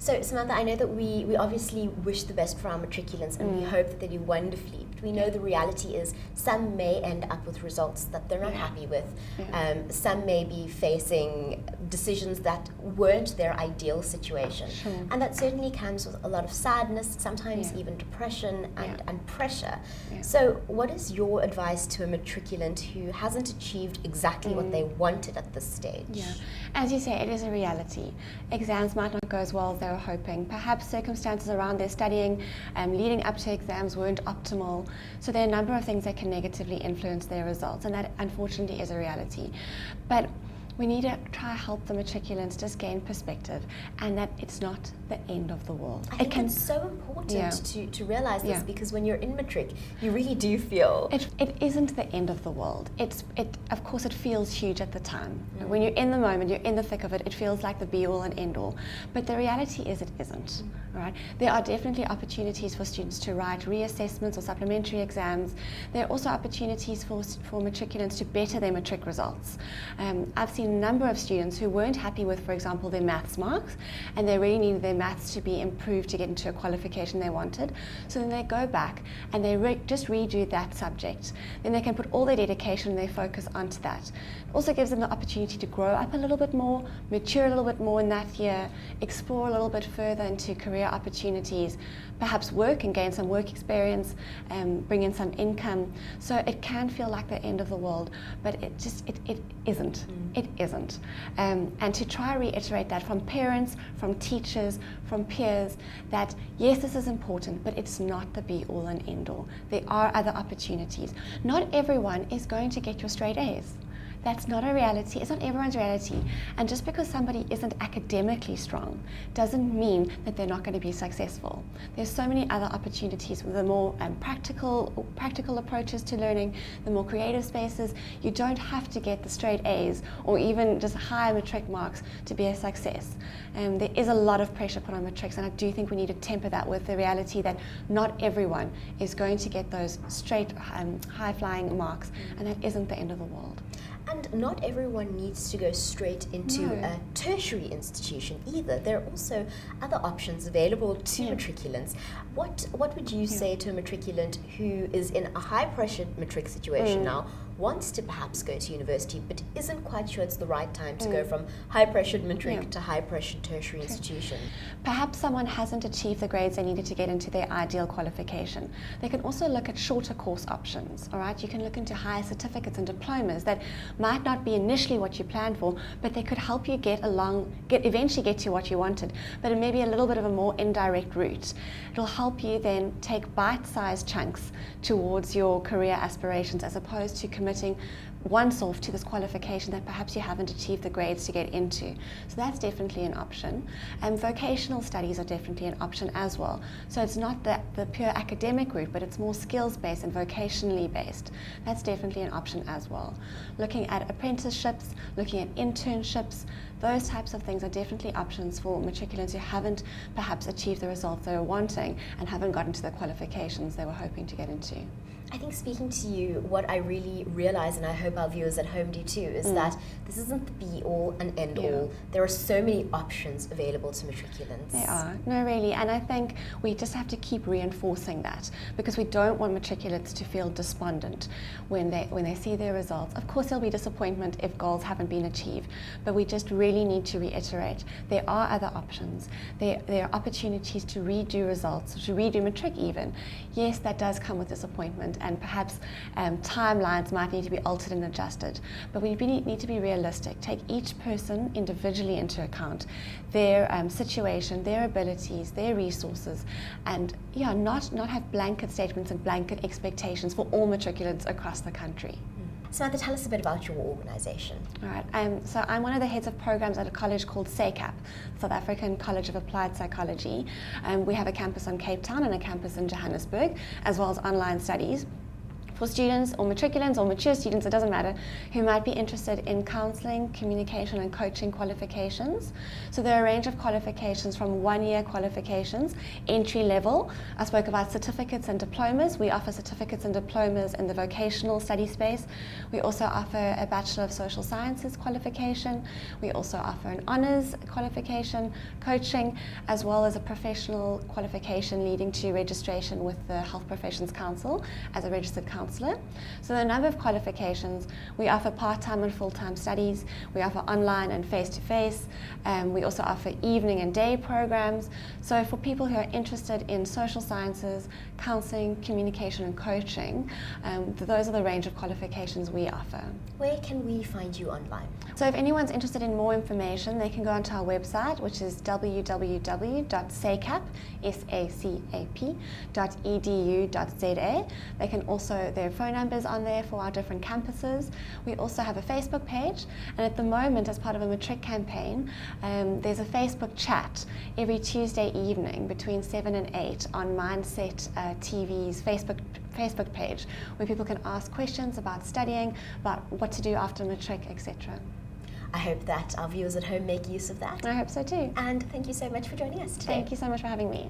So Samantha, I know that we obviously wish the best for our matriculants and we hope that they do wonderfully, but we know the reality is some may end up with results that they're not happy with. Some may be facing decisions that weren't their ideal situation. And that certainly comes with a lot of sadness, sometimes even depression and pressure. So what is your advice to a matriculant who hasn't achieved exactly what they wanted at this stage? As you say, it is a reality. Exams might not go as well as they were hoping. Perhaps circumstances around their studying leading up to exams weren't optimal. So there are a number of things that can negatively influence their results, and that unfortunately is a reality. But we need to try to help the matriculants just gain perspective, and that it's not the end of the world. I think it's so important to realize this, because when you're in matric, you really do feel... It isn't the end of the world. Of course, it feels huge at the time. When you're in the moment, you're in the thick of it, it feels like the be-all and end-all. But the reality is it isn't. Right? There are definitely opportunities for students to write reassessments or supplementary exams. There are also opportunities for matriculants to better their matric results. I've seen a number of students who weren't happy with, for example, their maths marks, and they really needed their maths to be improved to get into a qualification they wanted. So then they go back and they just redo that subject. Then they can put all their dedication and their focus onto that. It also gives them the opportunity to grow up a little bit more, mature a little bit more in that year, explore a little bit further into career opportunities, perhaps work and gain some work experience, bring in some income. So it can feel like the end of the world, but it isn't. It isn't. And to try to reiterate that from parents, from teachers, from peers, that yes, this is important, but it's not the be-all and end-all. There are other opportunities. Not everyone is going to get your straight A's. That's not a reality. It's not everyone's reality. And just because somebody isn't academically strong doesn't mean that they're not going to be successful. There's so many other opportunities with the more practical approaches to learning, the more creative spaces. You don't have to get the straight A's or even just high matric marks to be a success. There is a lot of pressure put on matrics, and I do think we need to temper that with the reality that not everyone is going to get those straight high-flying marks, and that isn't the end of the world. And not everyone needs to go straight into a tertiary institution either. There are also other options available to matriculants. What would you say to a matriculant who is in a high-pressured matric situation now, wants to perhaps go to university, but isn't quite sure it's the right time to go from high-pressured matric to high-pressured tertiary institution? Perhaps someone hasn't achieved the grades they needed to get into their ideal qualification. They can also look at shorter course options, all right? You can look into higher certificates and diplomas that might not be initially what you planned for, but they could help you eventually get to what you wanted, but it may be a little bit of a more indirect route. It'll help you then take bite-sized chunks towards your career aspirations, as opposed to committing oneself to this qualification that perhaps you haven't achieved the grades to get into. So that's definitely an option. And vocational studies are definitely an option as well. So it's not the pure academic route, but it's more skills-based and vocationally based. That's definitely an option as well. Looking at apprenticeships, looking at internships, those types of things are definitely options for matriculants who haven't perhaps achieved the results they were wanting and haven't gotten to the qualifications they were hoping to get into. I think speaking to you, what I really realize, and I hope our viewers at home do too, is that this isn't the be-all and end-all. There are so many options available to matriculants. There are. No, really. And I think we just have to keep reinforcing that, because we don't want matriculants to feel despondent when they see their results. Of course, there'll be disappointment if goals haven't been achieved, but we just really need to reiterate there are other options. There are opportunities to redo results, to redo matric even. Yes, that does come with disappointment, and perhaps timelines might need to be altered and adjusted. But we really need to be realistic. Take each person individually into account, their situation, their abilities, their resources, and not have blanket statements and blanket expectations for all matriculants across the country. Samantha, tell us a bit about your organisation. All right, so I'm one of the heads of programs at a college called SACAP, South African College of Applied Psychology. We have a campus on Cape Town and a campus in Johannesburg, as well as online studies for students or matriculants or mature students, it doesn't matter, who might be interested in counselling, communication and coaching qualifications. So there are a range of qualifications from 1-year qualifications, entry level. I spoke about certificates and diplomas. We offer certificates and diplomas in the vocational study space. We also offer a Bachelor of Social Sciences qualification. We also offer an honours qualification, coaching, as well as a professional qualification leading to registration with the Health Professions Council as a registered counsellor. So there are a number of qualifications. We offer part-time and full-time studies. We offer online and face-to-face. We also offer evening and day programs. So for people who are interested in social sciences, counselling, communication and coaching, those are the range of qualifications we offer. Where can we find you online? So if anyone's interested in more information, they can go onto our website, which is www.sacap.edu.za. They can also, there are phone numbers on there for our different campuses. We also have a Facebook page, and at the moment, as part of a matric campaign, there's a Facebook chat every Tuesday evening between 7 and 8 on Mindset TV's Facebook page, where people can ask questions about studying, about what to do after matric, etc. I hope that our viewers at home make use of that. I hope so too. And thank you so much for joining us today. Thank you so much for having me.